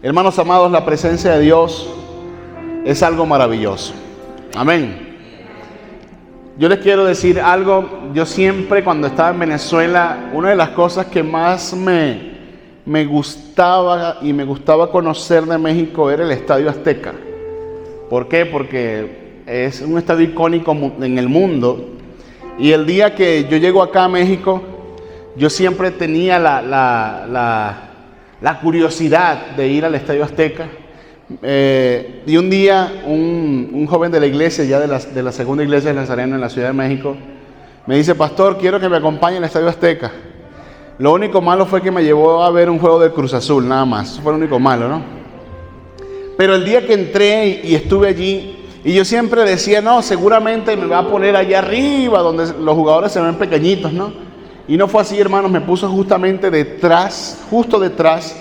Hermanos amados, la presencia de Dios es algo maravilloso. Amén. Yo les quiero decir algo. Yo siempre, cuando estaba en Venezuela, una de las cosas que más me gustaba y me gustaba conocer de México era el Estadio Azteca. ¿Por qué? Porque es un estadio icónico en el mundo. Y el día que yo llego acá a México, yo siempre tenía la curiosidad de ir al Estadio Azteca. Y un día un joven de la iglesia, ya de la segunda iglesia de Nazareno en la Ciudad de México, me dice: pastor, quiero que me acompañe al Estadio Azteca. Lo único malo fue que me llevó a ver un juego de Cruz Azul, nada más. Eso fue lo único malo, ¿no? Pero el día que entré y estuve allí, y yo siempre decía: no, seguramente me va a poner allá arriba, donde los jugadores se ven pequeñitos, ¿no? Y no fue así, hermanos. Me puso justamente detrás, justo detrás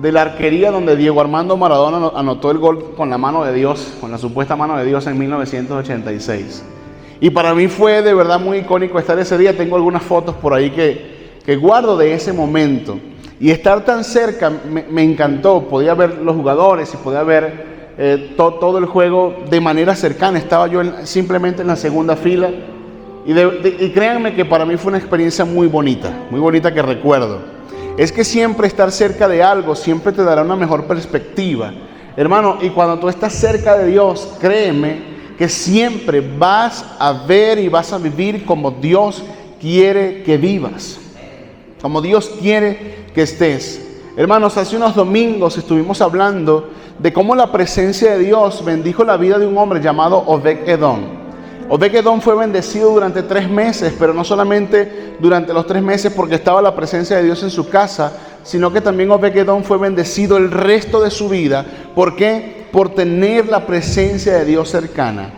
de la arquería donde Diego Armando Maradona anotó el gol con la mano de Dios, con la supuesta mano de Dios en 1986. Y para mí fue de verdad muy icónico estar ese día. Tengo algunas fotos por ahí que guardo de ese momento. Y estar tan cerca me encantó. Podía ver los jugadores y podía ver todo el juego de manera cercana. Estaba yo simplemente en la segunda fila. Y créanme que para mí fue una experiencia muy bonita que recuerdo. Es que siempre estar cerca de algo siempre te dará una mejor perspectiva. Hermano, y cuando tú estás cerca de Dios, créeme que siempre vas a ver y vas a vivir como Dios quiere que vivas. Como Dios quiere que estés. Hermanos, hace unos domingos estuvimos hablando de cómo la presencia de Dios bendijo la vida de un hombre llamado Obed-Edom. Obed-Edom fue bendecido durante 3 meses, pero no solamente durante los 3 meses porque estaba la presencia de Dios en su casa, sino que también Obed-Edom fue bendecido el resto de su vida. ¿Por qué? Por tener la presencia de Dios cercana.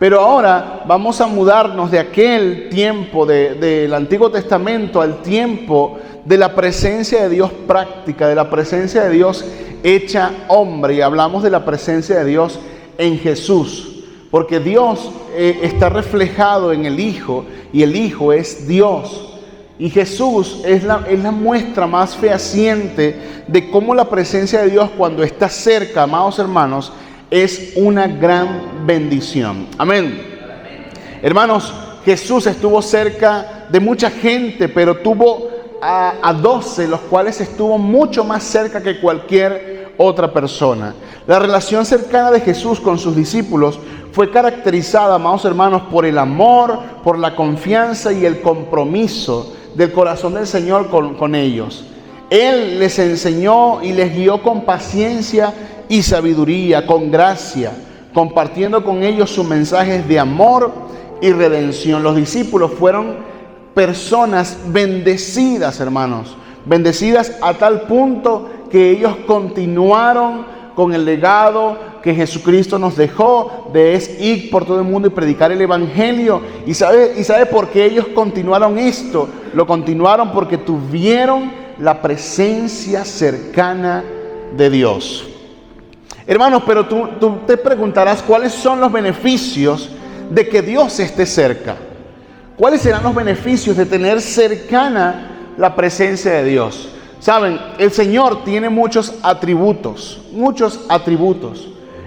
Pero ahora vamos a mudarnos de aquel tiempo del Antiguo Testamento al tiempo de la presencia de Dios práctica, de la presencia de Dios hecha hombre. Y hablamos de la presencia de Dios en Jesús. Porque Dios está reflejado en el Hijo y el Hijo es Dios. Y Jesús es la muestra más fehaciente de cómo la presencia de Dios cuando está cerca, amados hermanos, es una gran bendición. Amén. Hermanos, Jesús estuvo cerca de mucha gente, pero tuvo a 12, los cuales estuvo mucho más cerca que cualquier otra persona. La relación cercana de Jesús con sus discípulos fue caracterizada, amados hermanos, por el amor, por la confianza y el compromiso del corazón del Señor con ellos. Él les enseñó y les guió con paciencia y sabiduría, con gracia, compartiendo con ellos sus mensajes de amor y redención. Los discípulos fueron personas bendecidas, hermanos, bendecidas a tal punto que ellos continuaron con el legado que Jesucristo nos dejó de ir por todo el mundo y predicar el Evangelio. ¿Y sabe por qué ellos continuaron esto? Lo continuaron porque tuvieron la presencia cercana de Dios. Hermanos, pero tú te preguntarás cuáles son los beneficios de que Dios esté cerca. ¿Cuáles serán los beneficios de tener cercana la presencia de Dios? Saben, el Señor tiene muchos atributos.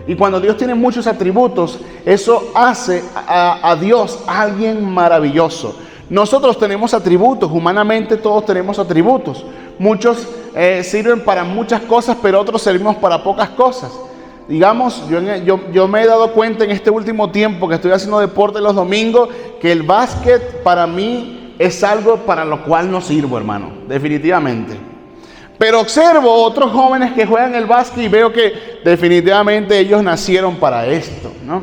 Y cuando Dios tiene muchos atributos, eso hace a Dios alguien maravilloso. Nosotros tenemos atributos, humanamente todos tenemos atributos. Muchos sirven para muchas cosas, pero otros servimos para pocas cosas. Digamos, yo me he dado cuenta en este último tiempo que estoy haciendo deporte los domingos, que el básquet para mí es algo para lo cual no sirvo, hermano, definitivamente. Pero observo otros jóvenes que juegan el básquet y veo que definitivamente ellos nacieron para esto, ¿no?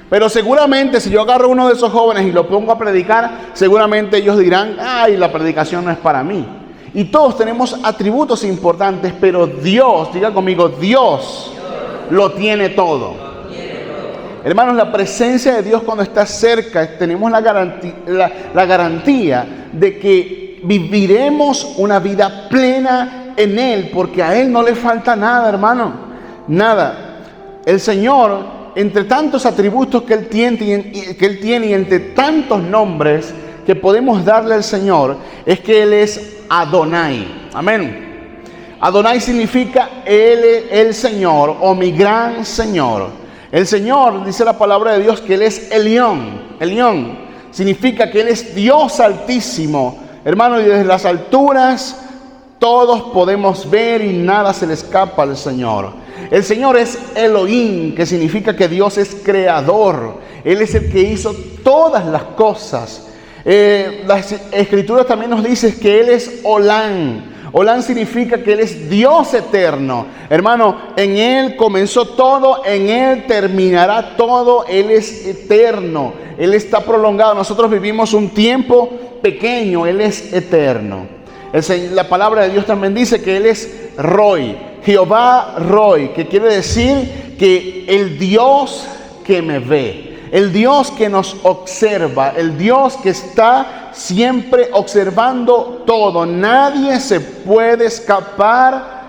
Pero seguramente si yo agarro uno de esos jóvenes y lo pongo a predicar, seguramente ellos dirán: ay, la predicación no es para mí. Y todos tenemos atributos importantes, pero Dios, diga conmigo, Dios lo tiene todo. Hermanos, la presencia de Dios cuando está cerca, tenemos la garantía de que viviremos una vida plena en Él, porque a Él no le falta nada, hermano, nada. El Señor, entre tantos atributos que Él tiene y entre tantos nombres que podemos darle al Señor, es que Él es Adonai. Amén. Adonai significa el Señor o mi gran Señor. El Señor, dice la palabra de Dios, que Él es Elión. Elión significa que Él es Dios altísimo. Hermano, y desde las alturas todos podemos ver y nada se le escapa al Señor. El Señor es Elohim, que significa que Dios es creador. Él es el que hizo todas las cosas. Las Escrituras también nos dicen que Él es Olán. Olán significa que Él es Dios eterno. Hermano, en Él comenzó todo, en Él terminará todo. Él es eterno, Él está prolongado. Nosotros vivimos un tiempo pequeño, Él es eterno. La palabra de Dios también dice que Él es Roy, Jehová Roy, que quiere decir que el Dios que me ve, el Dios que nos observa, el Dios que está siempre observando todo. Nadie se puede escapar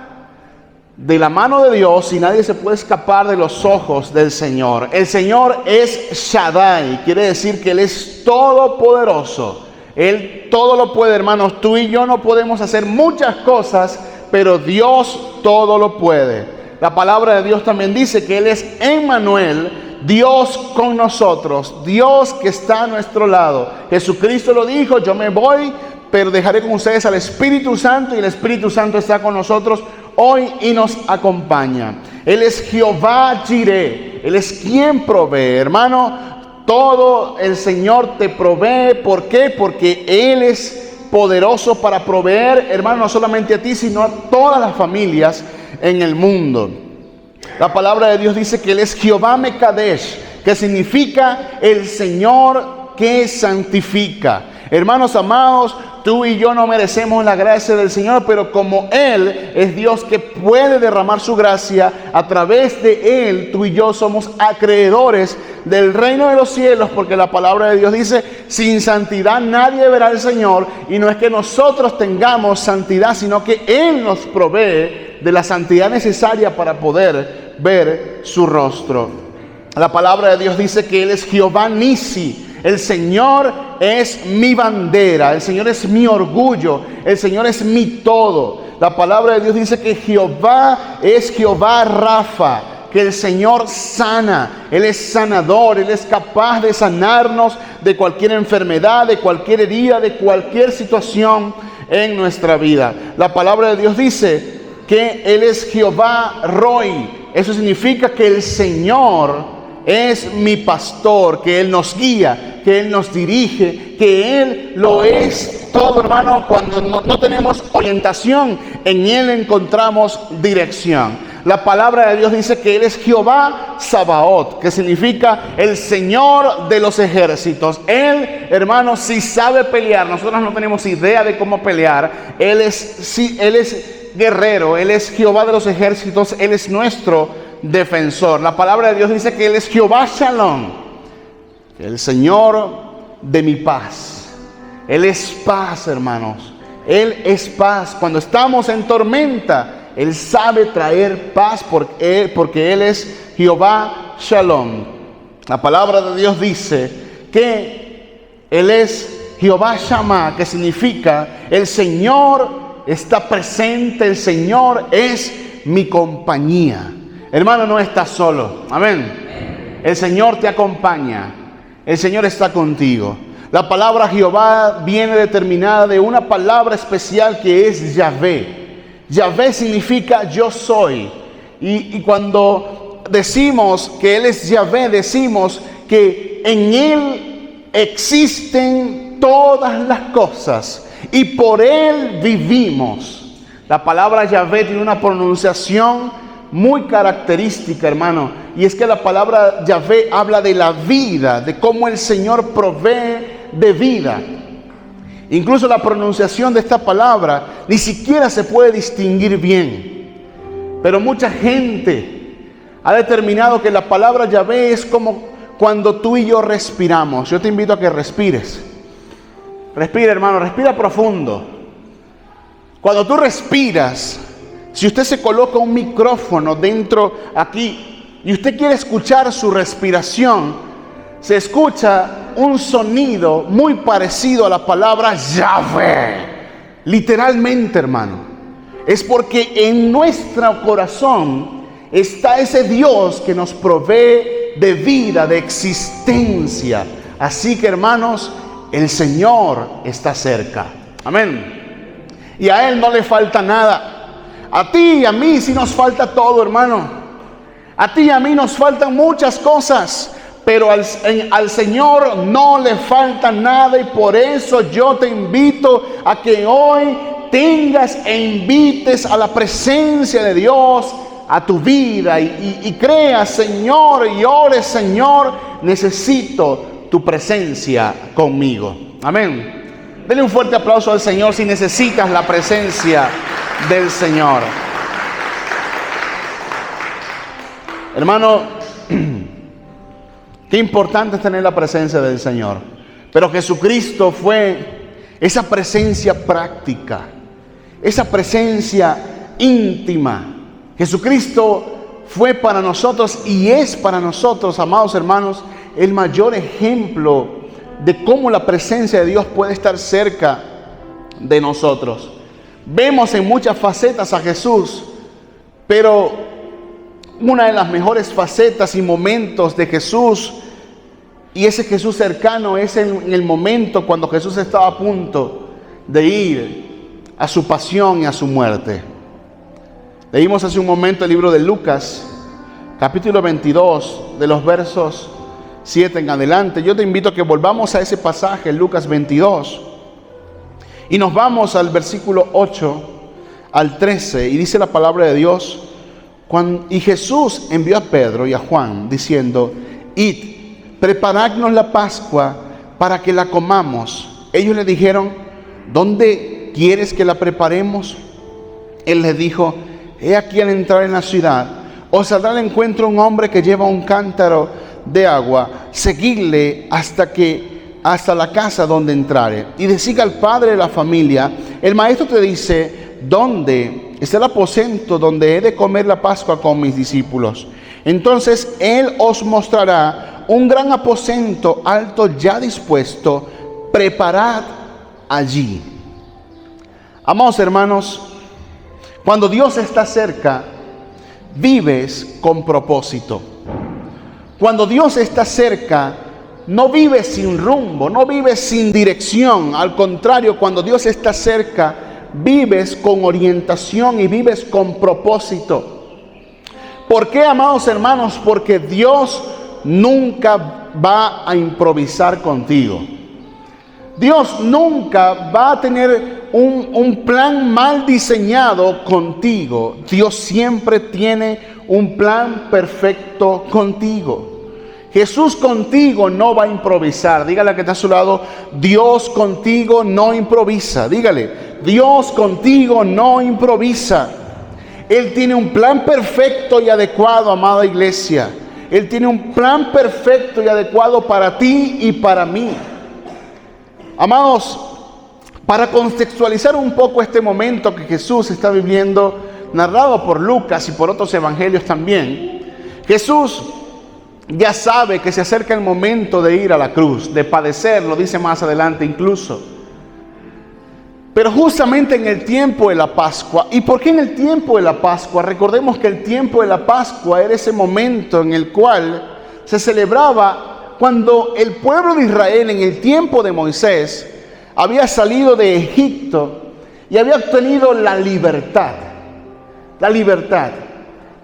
de la mano de Dios y nadie se puede escapar de los ojos del Señor. El Señor es Shaddai, quiere decir que Él es todopoderoso. Él todo lo puede, hermanos. Tú y yo no podemos hacer muchas cosas, pero Dios todo lo puede. La palabra de Dios también dice que Él es Emmanuel, Dios con nosotros, Dios que está a nuestro lado. Jesucristo lo dijo: yo me voy, pero dejaré con ustedes al Espíritu Santo, y el Espíritu Santo está con nosotros hoy y nos acompaña. Él es Jehová Jireh, Él es quien provee, hermano. Todo el Señor te provee. ¿Por qué? Porque Él es poderoso para proveer, hermano, no solamente a ti, sino a todas las familias en el mundo. La palabra de Dios dice que Él es Jehová Mekadesh, que significa el Señor que santifica. Hermanos amados, tú y yo no merecemos la gracia del Señor, pero como Él es Dios que puede derramar su gracia, a través de Él, tú y yo somos acreedores del reino de los cielos, porque la palabra de Dios dice: sin santidad nadie verá al Señor. Y no es que nosotros tengamos santidad, sino que Él nos provee de la santidad necesaria para poder ver su rostro. La palabra de Dios dice que Él es Jehová Nisi. El Señor es mi bandera, el Señor es mi orgullo, el Señor es mi todo. La palabra de Dios dice que Jehová es Jehová Rafa, que el Señor sana. Él es sanador, Él es capaz de sanarnos de cualquier enfermedad, de cualquier herida, de cualquier situación en nuestra vida. La palabra de Dios dice que Él es Jehová Roy. Eso significa que el Señor es mi pastor, que Él nos guía, que Él nos dirige, que Él lo es todo, hermano. Cuando no tenemos orientación, en Él encontramos dirección. La palabra de Dios dice que Él es Jehová Sabaoth, que significa el Señor de los ejércitos. Él, hermano, sí sabe pelear. Nosotros no tenemos idea de cómo pelear. Él es guerrero, Él es Jehová de los ejércitos, Él es nuestro defensor. La palabra de Dios dice que Él es Jehová Shalom, el Señor de mi paz. Él es paz, hermanos. Él es paz. Cuando estamos en tormenta, Él sabe traer paz porque Él es Jehová Shalom. La palabra de Dios dice que Él es Jehová Shammah, que significa el Señor está presente, el Señor es mi compañía. Hermano, no estás solo. Amén. El Señor te acompaña. El Señor está contigo. La palabra Jehová viene determinada de una palabra especial que es Yahvé. Yahvé significa yo soy. Y cuando decimos que Él es Yahvé, decimos que en Él existen todas las cosas y por Él vivimos. La palabra Yahvé tiene una pronunciación muy característica, hermano, y es que la palabra Yahvé habla de la vida, de cómo el Señor provee de vida. Incluso la pronunciación de esta palabra ni siquiera se puede distinguir bien, pero mucha gente ha determinado que la palabra Yahvé es como cuando tú y yo respiramos. Yo te invito a que respires. Respira, hermano, respira profundo. Cuando tú respiras, si usted se coloca un micrófono dentro aquí y usted quiere escuchar su respiración, se escucha un sonido muy parecido a la palabra Yahvé. Literalmente, hermano. Es porque en nuestro corazón está ese Dios que nos provee de vida, de existencia. Así que, hermanos, el Señor está cerca. Amén. Y a Él no le falta nada. A ti y a mí sí nos falta todo, hermano. A ti y a mí nos faltan muchas cosas, pero al Señor no le falta nada. Y por eso yo te invito a que hoy tengas e invites a la presencia de Dios a tu vida y creas, Señor, y ores, Señor, necesito tu presencia conmigo. Amén. Denle un fuerte aplauso al Señor si necesitas la presencia del Señor. Hermano, qué importante es tener la presencia del Señor. Pero Jesucristo fue esa presencia práctica, esa presencia íntima. Jesucristo fue para nosotros y es para nosotros, amados hermanos, el mayor ejemplo de cómo la presencia de Dios puede estar cerca de nosotros. Vemos en muchas facetas a Jesús, pero una de las mejores facetas y momentos de Jesús, y ese Jesús cercano, es en el momento cuando Jesús estaba a punto de ir a su pasión y a su muerte. Leímos hace un momento el libro de Lucas, capítulo 22, de los versos 7 en adelante. Yo te invito a que volvamos a ese pasaje, Lucas 22, y nos vamos al versículo 8 al 13, y dice la palabra de Dios: y Jesús envió a Pedro y a Juan, diciendo: id, preparadnos la Pascua para que la comamos. Ellos le dijeron: ¿dónde quieres que la preparemos? Él les dijo: he aquí, al entrar en la ciudad, os saldrá al encuentro un hombre que lleva un cántaro de agua. Seguidle hasta la casa donde entrare, y decid al padre de la familia: el maestro te dice, ¿dónde está el aposento donde he de comer la Pascua con mis discípulos? Entonces él os mostrará un gran aposento alto ya dispuesto, preparad allí. Amados hermanos, cuando Dios está cerca, vives con propósito. Cuando Dios está cerca, no vives sin rumbo, no vives sin dirección. Al contrario, cuando Dios está cerca, vives con orientación y vives con propósito. ¿Por qué, amados hermanos? Porque Dios nunca va a improvisar contigo. Dios nunca va a tener un plan mal diseñado contigo. Dios siempre tiene un plan perfecto contigo. Jesús contigo no va a improvisar. Dígale a que está a su lado: Dios contigo no improvisa. Dígale: Dios contigo no improvisa. Él tiene un plan perfecto y adecuado, amada iglesia. Él tiene un plan perfecto y adecuado para ti y para mí. Amados, para contextualizar un poco este momento que Jesús está viviendo, narrado por Lucas y por otros evangelios también, Jesús ya sabe que se acerca el momento de ir a la cruz, de padecer, lo dice más adelante incluso. Pero justamente en el tiempo de la Pascua. ¿Y por qué en el tiempo de la Pascua? Recordemos que el tiempo de la Pascua era ese momento en el cual se celebraba cuando el pueblo de Israel, en el tiempo de Moisés, había salido de Egipto y había obtenido la libertad. La libertad.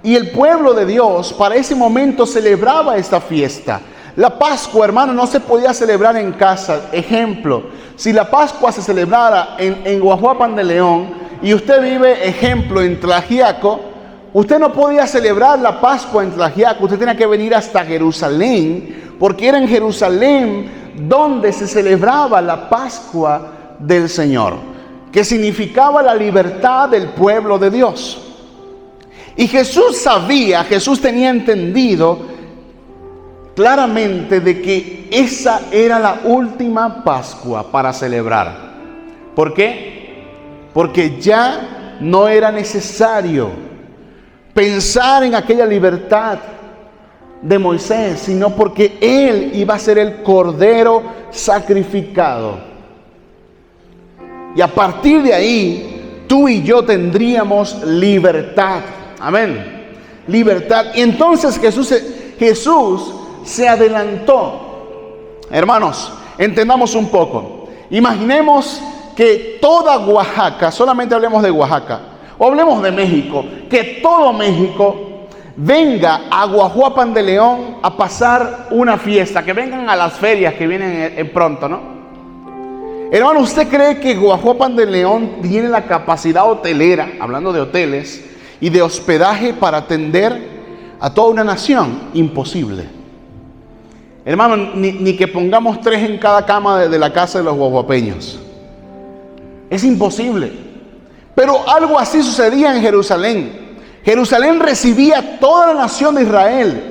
Y el pueblo de Dios para ese momento celebraba esta fiesta. La Pascua, hermano, no se podía celebrar en casa. Ejemplo, si la Pascua se celebrara en Guajuapan de León y usted vive, ejemplo, en Tlaxiaco, usted no podía celebrar la Pascua en Tlaxiaco. Usted tenía que venir hasta Jerusalén, porque era en Jerusalén donde se celebraba la Pascua del Señor, que significaba la libertad del pueblo de Dios. Y Jesús sabía, Jesús tenía entendido claramente de que esa era la última Pascua para celebrar. ¿Por qué? Porque ya no era necesario pensar en aquella libertad de Moisés, sino porque Él iba a ser el Cordero sacrificado. Y a partir de ahí, tú y yo tendríamos libertad. Amén. Libertad. Y entonces Jesús se adelantó. Hermanos, entendamos un poco. Imaginemos que toda Oaxaca, solamente hablemos de Oaxaca, o hablemos de México, que todo México venga a Guajuapan de León a pasar una fiesta, que vengan a las ferias que vienen pronto, ¿no? Hermano, ¿usted cree que Guajuapan de León tiene la capacidad hotelera, hablando de hoteles, y de hospedaje para atender a toda una nación? Imposible. Hermano, ni que pongamos 3 en cada cama de la casa de los guajuapeños. Es imposible. Pero algo así sucedía en Jerusalén. Jerusalén recibía toda la nación de Israel.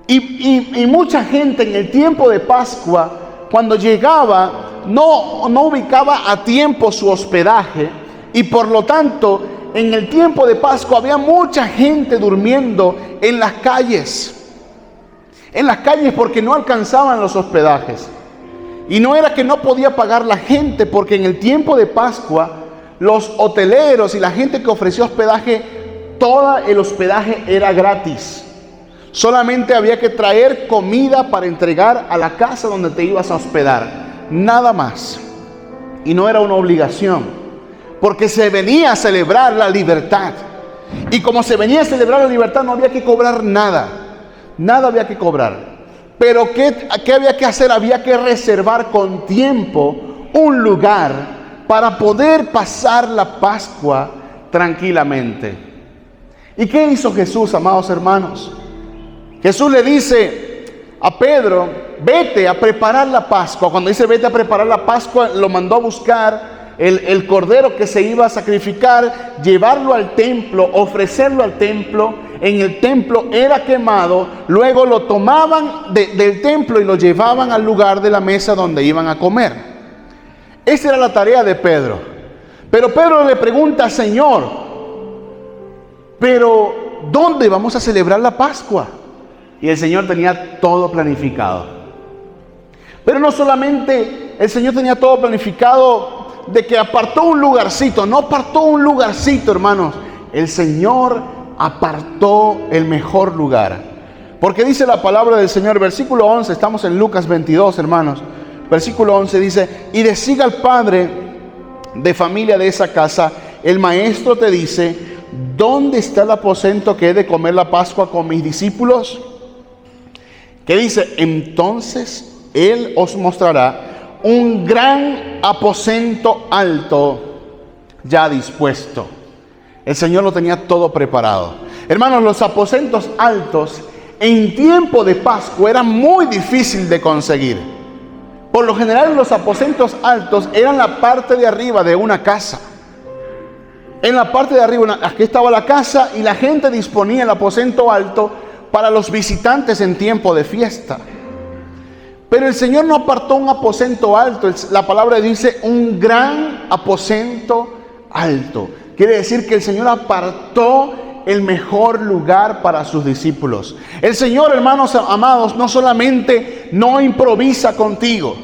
Y mucha gente en el tiempo de Pascua, cuando llegaba, no ubicaba a tiempo su hospedaje. Y por lo tanto, en el tiempo de Pascua había mucha gente durmiendo en las calles. En las calles porque no alcanzaban los hospedajes. Y no era que no podía pagar la gente, porque en el tiempo de Pascua los hoteleros y la gente que ofreció hospedaje, todo el hospedaje era gratis. Solamente había que traer comida para entregar a la casa donde te ibas a hospedar. Nada más. Y no era una obligación, porque se venía a celebrar la libertad. Y como se venía a celebrar la libertad, no había que cobrar nada. Nada había que cobrar. Pero ¿qué había que hacer? Había que reservar con tiempo un lugar para poder pasar la Pascua tranquilamente. ¿Y qué hizo Jesús, amados hermanos? Jesús le dice a Pedro, vete a preparar la Pascua. Cuando dice vete a preparar la Pascua, lo mandó a buscar el cordero que se iba a sacrificar, llevarlo al templo, ofrecerlo al templo. En el templo era quemado, luego lo tomaban del templo y lo llevaban al lugar de la mesa donde iban a comer. Esa era la tarea de Pedro. Pero Pedro le pregunta, Señor, ¿pero dónde vamos a celebrar la Pascua? Y el Señor tenía todo planificado. Pero no solamente el Señor tenía todo planificado de que apartó un lugarcito, no apartó un lugarcito, hermanos. El Señor apartó el mejor lugar. Porque dice la palabra del Señor, versículo 11, estamos en Lucas 22, hermanos. Versículo 11 dice, y decía al padre de familia de esa casa, el maestro te dice, ¿dónde está el aposento que he de comer la Pascua con mis discípulos? Que dice, entonces él os mostrará un gran aposento alto ya dispuesto. El Señor lo tenía todo preparado. Hermanos, los aposentos altos en tiempo de Pascua eran muy difícil de conseguir. Por lo general, los aposentos altos eran la parte de arriba de una casa. En la parte de arriba, aquí estaba la casa y la gente disponía el aposento alto para los visitantes en tiempo de fiesta. Pero el Señor no apartó un aposento alto. La palabra dice un gran aposento alto. Quiere decir que el Señor apartó el mejor lugar para sus discípulos. El Señor, hermanos amados, no solamente no improvisa contigo.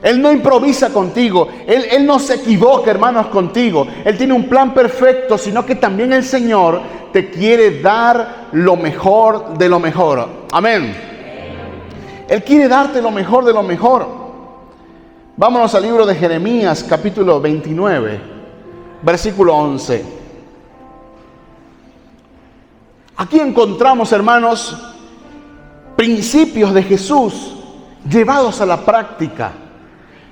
Él no improvisa contigo. Él no se equivoca, hermanos, contigo. Él tiene un plan perfecto, sino que también el Señor te quiere dar lo mejor de lo mejor. Amén. Él quiere darte lo mejor de lo mejor. Vámonos al libro de Jeremías, capítulo 29. Versículo 11. Aquí encontramos, hermanos, principios de Jesús llevados a la práctica.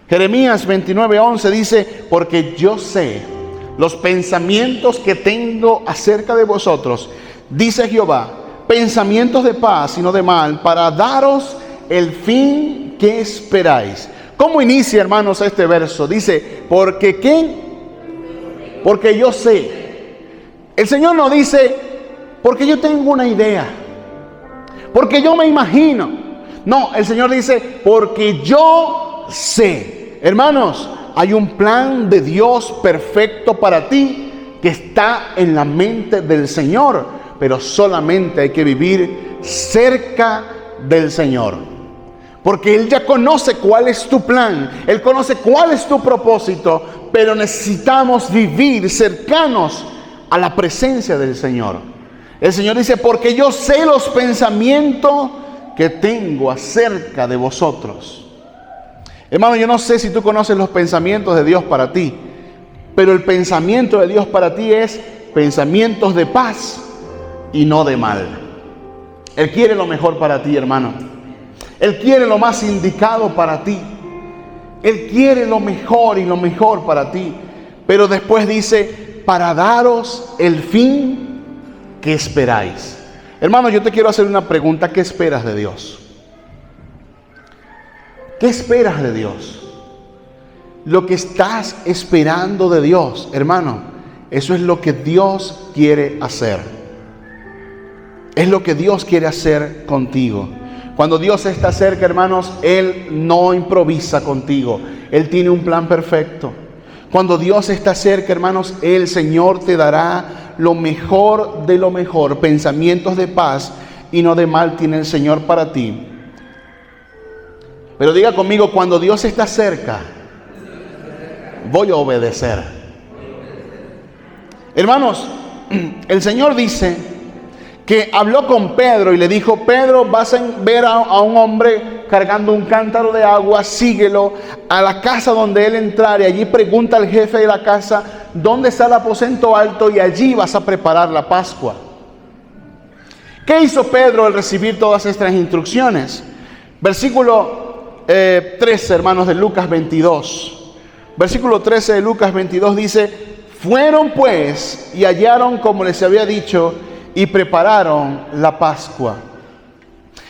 Jeremías 29:11 dice, porque yo sé los pensamientos que tengo acerca de vosotros, dice Jehová, pensamientos de paz y no de mal, para daros el fin que esperáis. ¿Cómo inicia, hermanos, este verso? Dice, porque ¿qué? Porque yo sé. El Señor no dice, porque yo tengo una idea, porque yo me imagino. No, el Señor dice, porque yo sé. Hermanos, hay un plan de Dios perfecto para ti que está en la mente del Señor, pero solamente hay que vivir cerca del Señor. Porque Él ya conoce cuál es tu plan, Él conoce cuál es tu propósito, pero necesitamos vivir cercanos a la presencia del Señor. El Señor dice, porque yo sé los pensamientos que tengo acerca de vosotros. Hermano, yo no sé si tú conoces los pensamientos de Dios para ti, pero el pensamiento de Dios para ti es pensamientos de paz y no de mal. Él quiere lo mejor para ti, hermano. Él quiere lo más indicado para ti. Él quiere lo mejor y lo mejor para ti. Pero después dice, para daros el fin que esperáis. Hermano, yo te quiero hacer una pregunta. ¿Qué esperas de Dios? ¿Qué esperas de Dios? Lo que estás esperando de Dios, hermano, eso es lo que Dios quiere hacer. Es lo que Dios quiere hacer contigo. Cuando Dios está cerca, hermanos, Él no improvisa contigo. Él tiene un plan perfecto. Cuando Dios está cerca, hermanos, el Señor te dará lo mejor de lo mejor. Pensamientos de paz y no de mal tiene el Señor para ti. Pero diga conmigo, cuando Dios está cerca, voy a obedecer. Hermanos, el Señor dice que habló con Pedro y le dijo, Pedro, vas a ver a un hombre cargando un cántaro de agua, síguelo a la casa donde él entrare. Allí pregunta al jefe de la casa, ¿dónde está el aposento alto? Y allí vas a preparar la Pascua. ¿Qué hizo Pedro al recibir todas estas instrucciones? Versículo 13, hermanos, de Lucas 22. Versículo 13 de Lucas 22 dice, fueron pues y hallaron como les había dicho y prepararon la Pascua.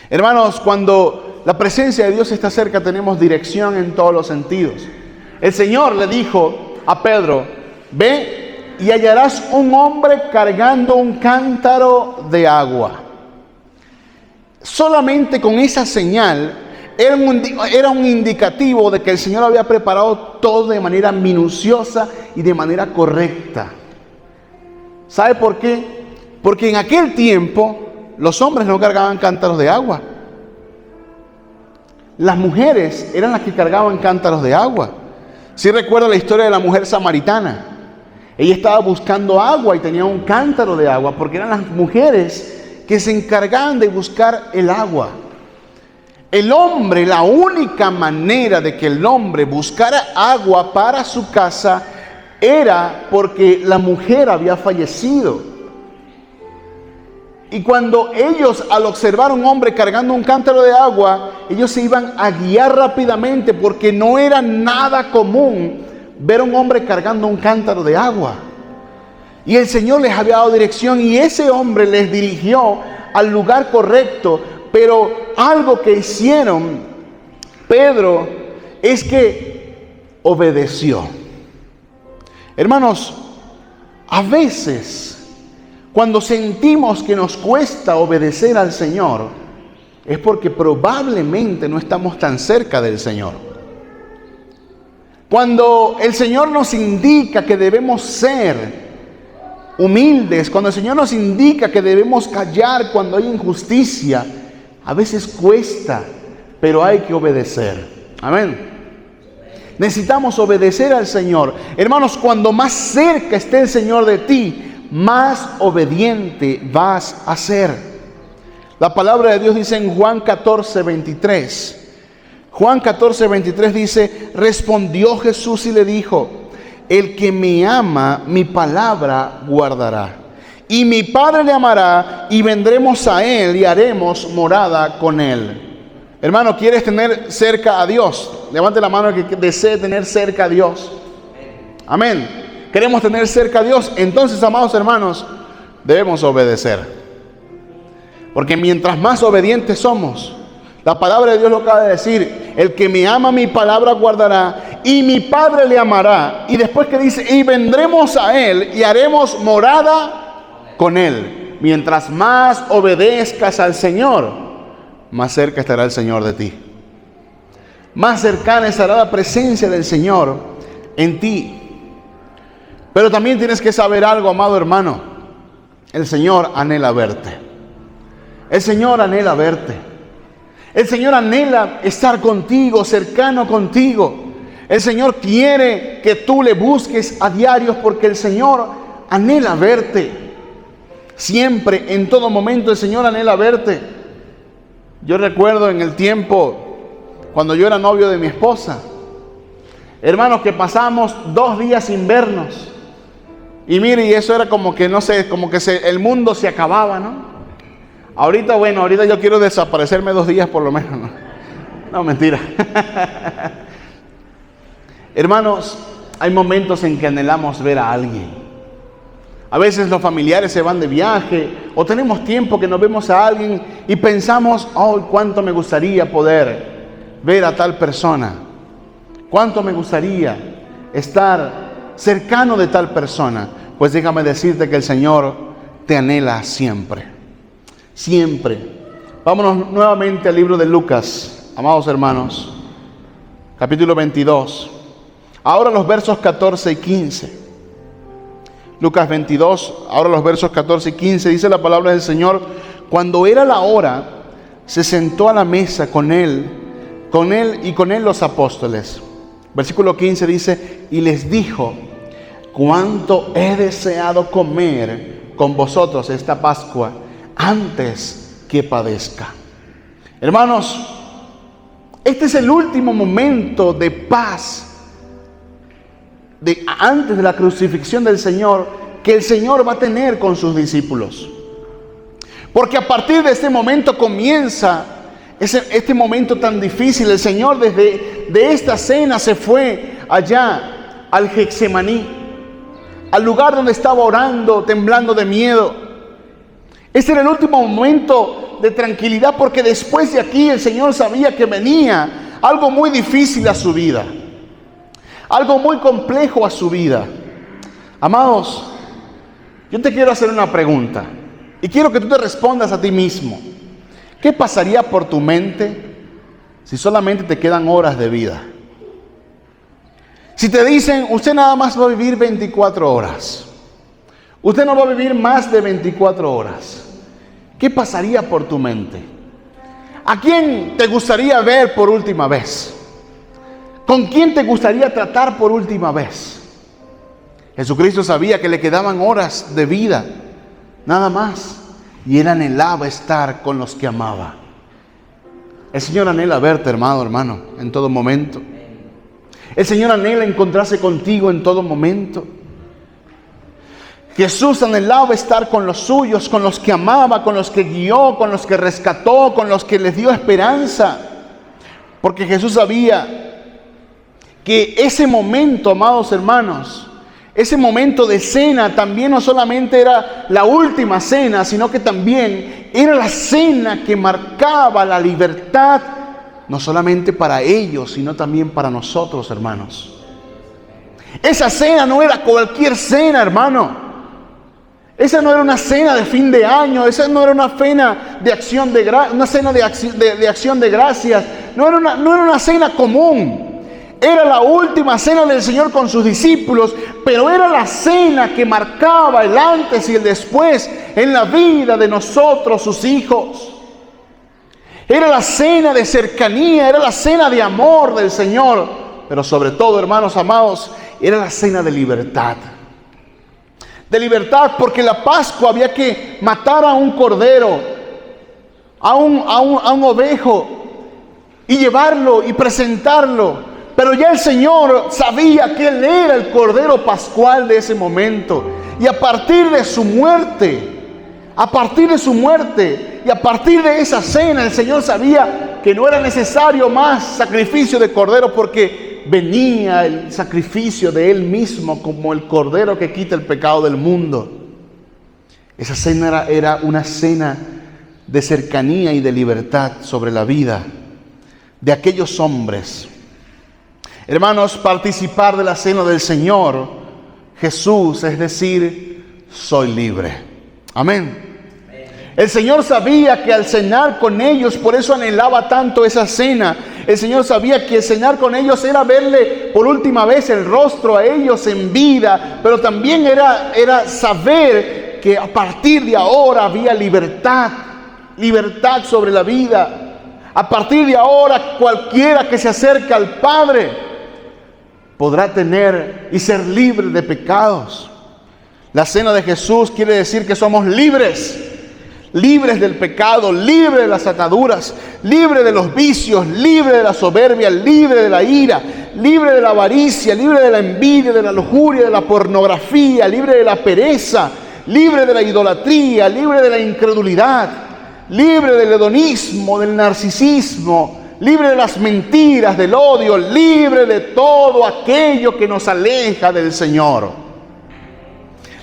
Hermanos, cuando la presencia de Dios está cerca, tenemos dirección en todos los sentidos. El Señor le dijo a Pedro, ve y hallarás un hombre cargando un cántaro de agua. Solamente con esa señal era un indicativo de que el Señor había preparado todo de manera minuciosa y de manera correcta. ¿Sabe por qué? Porque en aquel tiempo los hombres no cargaban cántaros de agua. Las mujeres eran las que cargaban cántaros de agua. Si recuerda la historia de la mujer samaritana. Ella estaba buscando agua y tenía un cántaro de agua porque eran las mujeres que se encargaban de buscar el agua. El hombre, la única manera de que el hombre buscara agua para su casa era porque la mujer había fallecido. Y cuando ellos, al observar a un hombre cargando un cántaro de agua, ellos se iban a guiar rápidamente porque no era nada común ver a un hombre cargando un cántaro de agua. Y el Señor les había dado dirección y ese hombre les dirigió al lugar correcto. Pero algo que hicieron Pedro es que obedeció. Hermanos, a veces cuando sentimos que nos cuesta obedecer al Señor, es porque probablemente no estamos tan cerca del Señor. Cuando el Señor nos indica que debemos ser humildes, cuando el Señor nos indica que debemos callar cuando hay injusticia, a veces cuesta, pero hay que obedecer. Amén. Necesitamos obedecer al Señor. Hermanos, cuando más cerca esté el Señor de ti, más obediente vas a ser. La palabra de Dios dice en Juan 14, 23. Juan 14, 23 dice, respondió Jesús y le dijo, el que me ama, mi palabra guardará. Y mi Padre le amará y vendremos a Él y haremos morada con Él. Hermano, ¿quieres tener cerca a Dios? Levante la mano el que desee tener cerca a Dios. Amén. Queremos tener cerca a Dios. Entonces, amados hermanos, debemos obedecer. Porque mientras más obedientes somos, la palabra de Dios lo acaba de decir, el que me ama mi palabra guardará y mi Padre le amará. Y después que dice, y vendremos a Él y haremos morada con Él. Mientras más obedezcas al Señor, más cerca estará el Señor de ti. Más cercana estará la presencia del Señor en ti. Pero también tienes que saber algo, amado hermano. El Señor anhela verte. El Señor anhela verte. El Señor anhela estar contigo, cercano contigo. El Señor quiere que tú le busques a diario porque el Señor anhela verte. Siempre, en todo momento, el Señor anhela verte. Yo recuerdo en el tiempo, cuando yo era novio de mi esposa, hermanos, que pasamos 2 días sin vernos. Y mire, y eso era como que, no sé, como que el mundo se acababa, ¿no? Ahorita yo quiero desaparecerme 2 días por lo menos, ¿no? No, mentira. Hermanos, hay momentos en que anhelamos ver a alguien. A veces los familiares se van de viaje o tenemos tiempo que no vemos a alguien y pensamos, oh, cuánto me gustaría poder ver a tal persona. Cuánto me gustaría estar cercano de tal persona. Pues déjame decirte que el Señor te anhela siempre. Siempre. Vámonos nuevamente al libro de Lucas, amados hermanos. Capítulo 22. Ahora los versos 14 y 15. Lucas 22, ahora los versos 14 y 15, dice la palabra del Señor: cuando era la hora, se sentó a la mesa con él los apóstoles. Versículo 15 dice: y les dijo, cuánto he deseado comer con vosotros esta Pascua antes que padezca. Hermanos, este es el último momento de paz antes de la crucifixión del Señor, que el Señor va a tener con sus discípulos. Porque a partir de este momento comienza este momento tan difícil. El Señor de esta cena se fue allá al Getsemaní, al lugar donde estaba orando, temblando de miedo. Este era el último momento de tranquilidad, porque después de aquí el Señor sabía que venía algo muy difícil a su vida. Algo muy complejo a su vida. Amados, yo te quiero hacer una pregunta y quiero que tú te respondas a ti mismo. ¿Qué pasaría por tu mente si solamente te quedan horas de vida? Si te dicen, usted nada más va a vivir 24 horas. Usted no va a vivir más de 24 horas. ¿Qué pasaría por tu mente? ¿A quién te gustaría ver por última vez? ¿Con quién te gustaría tratar por última vez? Jesucristo sabía que le quedaban horas de vida, nada más. Y Él anhelaba estar con los que amaba. El Señor anhela verte, hermano, en todo momento. El Señor anhela encontrarse contigo en todo momento. Jesús anhelaba estar con los suyos, con los que amaba, con los que guió, con los que rescató, con los que les dio esperanza. Porque Jesús sabía que ese momento, amados hermanos, ese momento de cena también no solamente era la última cena, sino que también era la cena que marcaba la libertad, no solamente para ellos, sino también para nosotros, hermanos. Esa cena no era cualquier cena, hermano. Esa no era una cena de fin de año, esa no era una cena de acción una cena de acción de gracias, no era una cena común. Era la última cena del Señor con sus discípulos, pero era la cena que marcaba el antes y el después en la vida de nosotros, sus hijos. Era la cena de cercanía, era la cena de amor del Señor, pero sobre todo, hermanos amados, era la cena de libertad. De libertad, porque la Pascua había que matar a un cordero, a un ovejo, y llevarlo y presentarlo. Pero ya el Señor sabía que Él era el Cordero Pascual de ese momento. Y a partir de su muerte y a partir de esa cena, el Señor sabía que no era necesario más sacrificio de cordero, porque venía el sacrificio de Él mismo como el Cordero que quita el pecado del mundo. Esa cena era una cena de cercanía y de libertad sobre la vida de aquellos hombres. Hermanos, participar de la cena del Señor Jesús, es decir, soy libre. Amén. El Señor sabía que al cenar con ellos, por eso anhelaba tanto esa cena. El Señor sabía que cenar con ellos era verle por última vez el rostro a ellos en vida, pero también era saber que a partir de ahora había libertad sobre la vida. A partir de ahora, cualquiera que se acerque al Padre podrá tener y ser libre de pecados. La cena de Jesús quiere decir que somos libres. Libres del pecado, libres de las ataduras, libres de los vicios, libres de la soberbia, libres de la ira, libres de la avaricia, libres de la envidia, de la lujuria, de la pornografía, libres de la pereza, libres de la idolatría, libres de la incredulidad, libres del hedonismo, del narcisismo, libre de las mentiras, del odio, libre de todo aquello que nos aleja del Señor.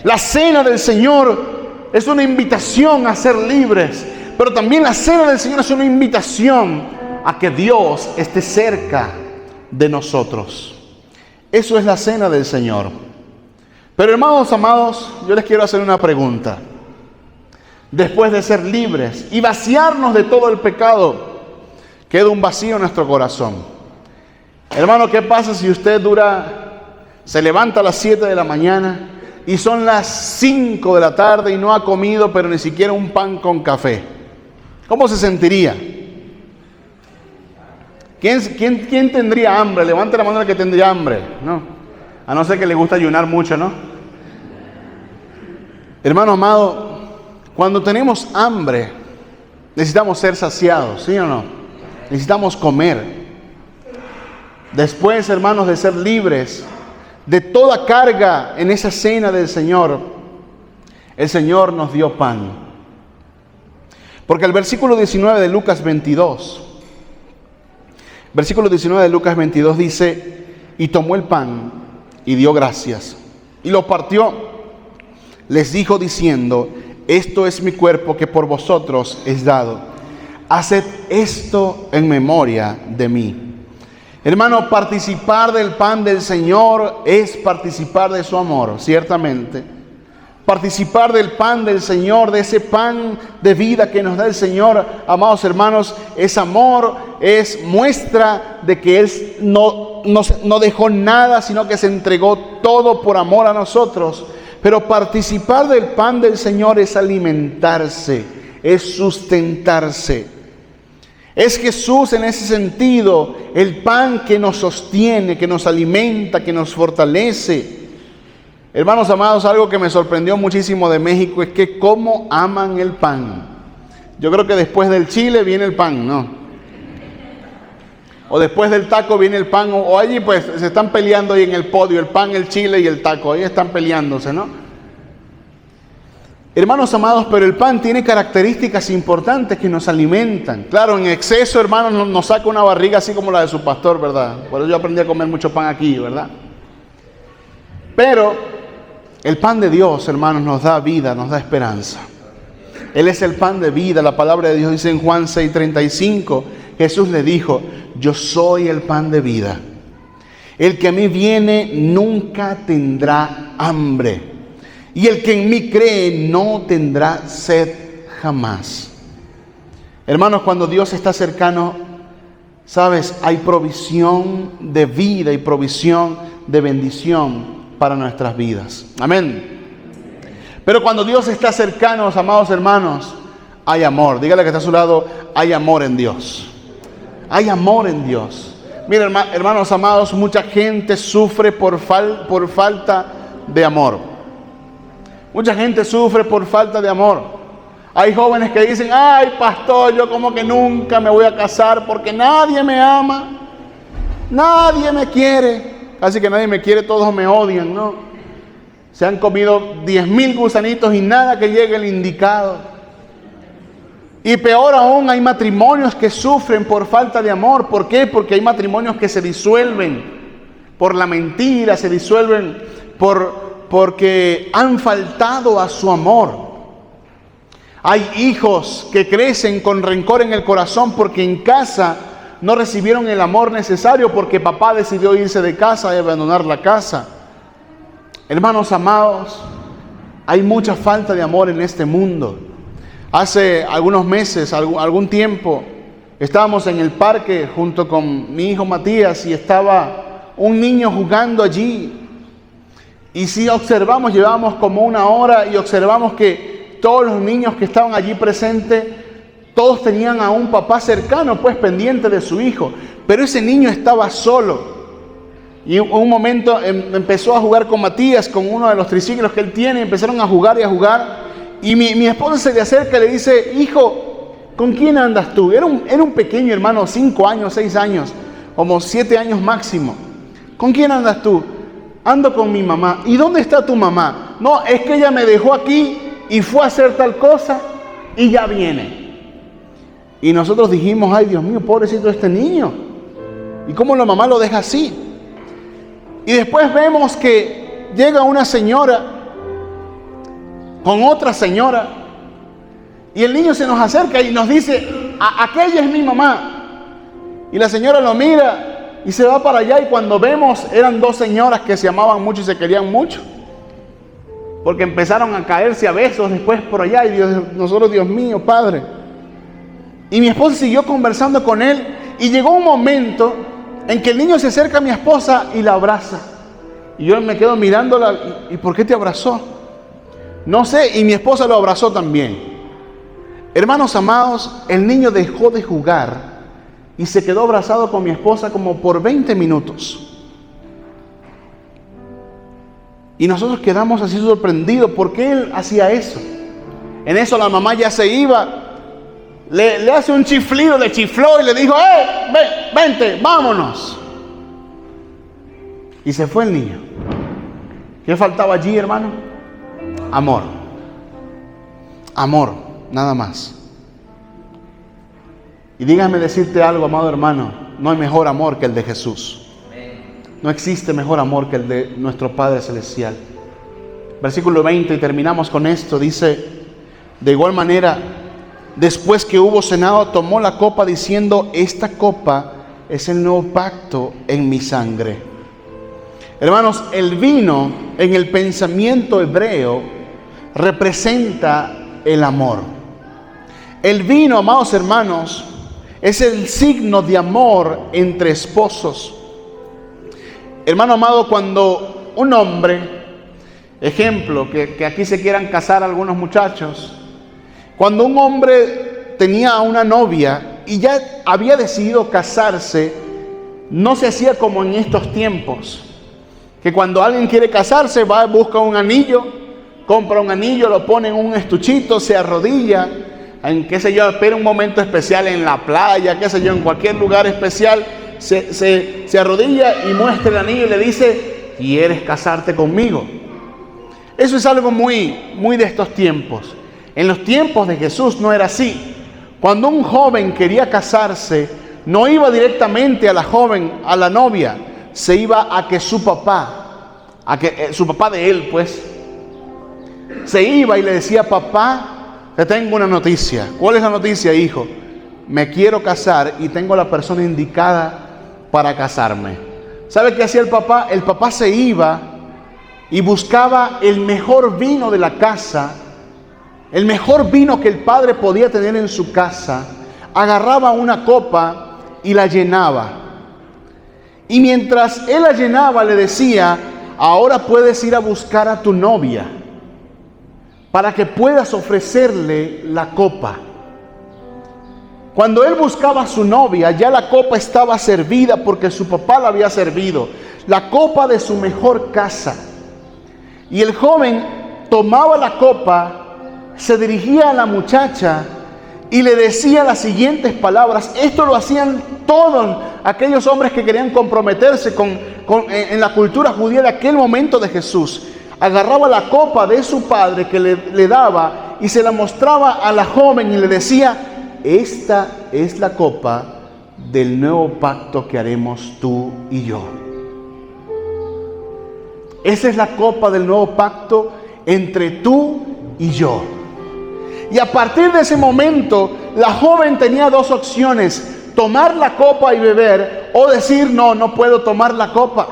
La cena del Señor es una invitación a ser libres, pero también la cena del Señor es una invitación a que Dios esté cerca de nosotros. Eso es la cena del Señor. Pero hermanos amados, yo les quiero hacer una pregunta. Después de ser libres y vaciarnos de todo el pecado, queda un vacío en nuestro corazón. Hermano, ¿qué pasa si usted se levanta a las 7 de la mañana y son las 5 de la tarde y no ha comido pero ni siquiera un pan con café? ¿Cómo se sentiría? ¿Quién tendría hambre? Levante la mano el que tendría hambre. No, a no ser que le gusta ayunar mucho, ¿no? Hermano amado, cuando tenemos hambre, necesitamos ser saciados, ¿sí o no? Necesitamos comer. Después, hermanos, de ser libres de toda carga en esa cena del Señor, el Señor nos dio pan. Porque el versículo 19 de Lucas 22, dice: y tomó el pan y dio gracias y lo partió, les dijo diciendo: esto es mi cuerpo que por vosotros es dado, haced esto en memoria de mí. Hermano, participar del pan del Señor es participar de su amor, ciertamente. Participar del pan del Señor, de ese pan de vida que nos da el Señor, amados hermanos, es amor, es muestra de que Él no dejó nada, sino que se entregó todo por amor a nosotros. Pero participar del pan del Señor es alimentarse, es sustentarse. Es Jesús en ese sentido, el pan que nos sostiene, que nos alimenta, que nos fortalece. Hermanos amados, algo que me sorprendió muchísimo de México es que cómo aman el pan. Yo creo que después del chile viene el pan, ¿no? O después del taco viene el pan, o allí pues se están peleando ahí en el podio, el pan, el chile y el taco, ahí están peleándose, ¿no? Hermanos amados, pero el pan tiene características importantes que nos alimentan. Claro, en exceso, hermanos, nos saca una barriga así como la de su pastor, ¿verdad? Por eso yo aprendí a comer mucho pan aquí, ¿verdad? Pero el pan de Dios, hermanos, nos da vida, nos da esperanza. Él es el pan de vida. La palabra de Dios dice en Juan 6:35, Jesús le dijo: yo soy el pan de vida. El que a mí viene nunca tendrá hambre. Y el que en mí cree no tendrá sed jamás. Hermanos, cuando Dios está cercano, sabes, hay provisión de vida y provisión de bendición para nuestras vidas. Amén. Pero cuando Dios está cercano, amados hermanos, hay amor. Dígale que está a su lado: hay amor en Dios. Hay amor en Dios. Miren, hermanos amados, mucha gente sufre por falta de amor. Mucha gente sufre por falta de amor. Hay jóvenes que dicen: ay, pastor, yo como que nunca me voy a casar porque nadie me ama, nadie me quiere. Casi que nadie me quiere, todos me odian, ¿no? Se han comido 10,000 gusanitos y nada que llegue el indicado. Y peor aún, hay matrimonios que sufren por falta de amor. ¿Por qué? Porque hay matrimonios que se disuelven por la mentira, se disuelven porque han faltado a su amor. Hay hijos que crecen con rencor en el corazón porque en casa no recibieron el amor necesario, porque papá decidió irse de casa y abandonar la casa. Hermanos amados, hay mucha falta de amor en este mundo. Hace algunos meses, algún tiempo, estábamos en el parque junto con mi hijo Matías y estaba un niño jugando allí. Y si observamos, llevábamos como 1 hora y observamos que todos los niños que estaban allí presentes Todos tenían a un papá cercano, pues pendiente de su hijo, pero ese niño estaba solo. Y en un momento empezó a jugar con Matías, con uno de los triciclos que él tiene. Empezaron a jugar y a jugar. Y mi esposa se le acerca y le dice: hijo, ¿con quién andas tú? Era un pequeño hermano, 5 años, 6 años, como 7 años máximo. ¿Con quién andas tú? Ando con mi mamá. ¿Y dónde está tu mamá? No, es que ella me dejó aquí y fue a hacer tal cosa y ya viene. Y nosotros dijimos: ay, Dios mío, pobrecito este niño. ¿Y cómo la mamá lo deja así? Y después vemos que llega una señora con otra señora y el niño se nos acerca y nos dice: aquella es mi mamá. Y la señora lo mira y se va para allá, y cuando vemos eran 2 señoras que se amaban mucho y se querían mucho, porque empezaron a caerse a besos después por allá, y nosotros, Dios mío, Padre. Y mi esposa siguió conversando con él, y llegó un momento en que el niño se acerca a mi esposa y la abraza. Y yo me quedo mirándola: ¿y por qué te abrazó? No sé, y mi esposa lo abrazó también. Hermanos amados, el niño dejó de jugar y se quedó abrazado con mi esposa como por 20 minutos. Y nosotros quedamos así sorprendidos. ¿Por qué él hacía eso? En eso la mamá ya se iba. Le hace un chiflido, le chifló y le dijo: vente, vámonos. Y se fue el niño. ¿Qué faltaba allí, hermano? Amor. Amor, nada más. Y dígame decirte algo, amado hermano: no hay mejor amor que el de Jesús. No existe mejor amor que el de nuestro Padre Celestial. Versículo 20, y terminamos con esto, dice: de igual manera, después que hubo cenado, tomó la copa diciendo: esta copa es el nuevo pacto en mi sangre. Hermanos, el vino en el pensamiento hebreo representa el amor. El vino, amados hermanos, es el signo de amor entre esposos. Hermano amado, cuando un hombre, ejemplo, que aquí se quieran casar algunos muchachos, cuando un hombre tenía una novia y ya había decidido casarse, no se hacía como en estos tiempos, que cuando alguien quiere casarse va, busca un anillo, compra un anillo, lo pone en un estuchito, se arrodilla, en qué sé yo, espera un momento especial en la playa, qué sé yo, en cualquier lugar especial, se arrodilla y muestra el anillo y le dice: ¿quieres casarte conmigo? Eso es algo muy de estos tiempos. En los tiempos de Jesús no era así. Cuando un joven quería casarse, no iba directamente a la joven, a la novia, se iba a que su papá de él, pues, se iba y le decía: papá, te tengo una noticia. ¿Cuál es la noticia, hijo? Me quiero casar y tengo la persona indicada para casarme. ¿Sabe qué hacía el papá? El papá se iba y buscaba el mejor vino de la casa, el mejor vino que el padre podía tener en su casa. Agarraba una copa y la llenaba. Y mientras él la llenaba, le decía: ahora puedes ir a buscar a tu novia para que puedas ofrecerle la copa. Cuando él buscaba a su novia, ya la copa estaba servida porque su papá la había servido. La copa de su mejor casa. Y el joven tomaba la copa, se dirigía a la muchacha y le decía las siguientes palabras. Esto lo hacían todos aquellos hombres que querían comprometerse en la cultura judía de aquel momento de Jesús. Agarraba la copa de su padre que le daba y se la mostraba a la joven y le decía: esta es la copa del nuevo pacto que haremos tú y yo. Esa es la copa del nuevo pacto entre tú y yo. Y a partir de ese momento, la joven tenía 2 opciones: tomar la copa y beber, o decir: no puedo tomar la copa.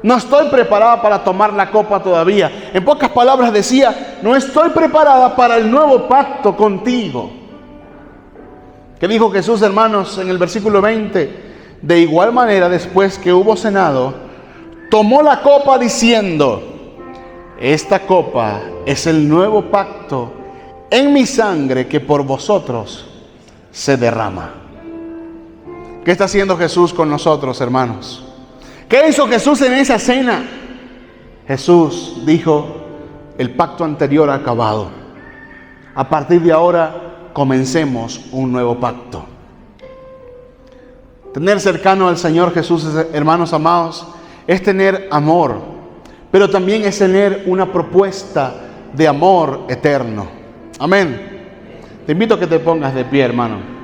No estoy preparada para tomar la copa todavía. En pocas palabras decía: no estoy preparada para el nuevo pacto contigo. ¿Qué dijo Jesús, hermanos, en el versículo 20? De igual manera, después que hubo cenado, tomó la copa diciendo: esta copa es el nuevo pacto en mi sangre que por vosotros se derrama. ¿Qué está haciendo Jesús con nosotros, hermanos? ¿Qué hizo Jesús en esa cena? Jesús dijo, el pacto anterior ha acabado. A partir de ahora comencemos un nuevo pacto. Tener cercano al Señor Jesús, hermanos amados, es tener amor, pero también es tener una propuesta de amor eterno. Amén. Te invito a que te pongas de pie, hermano.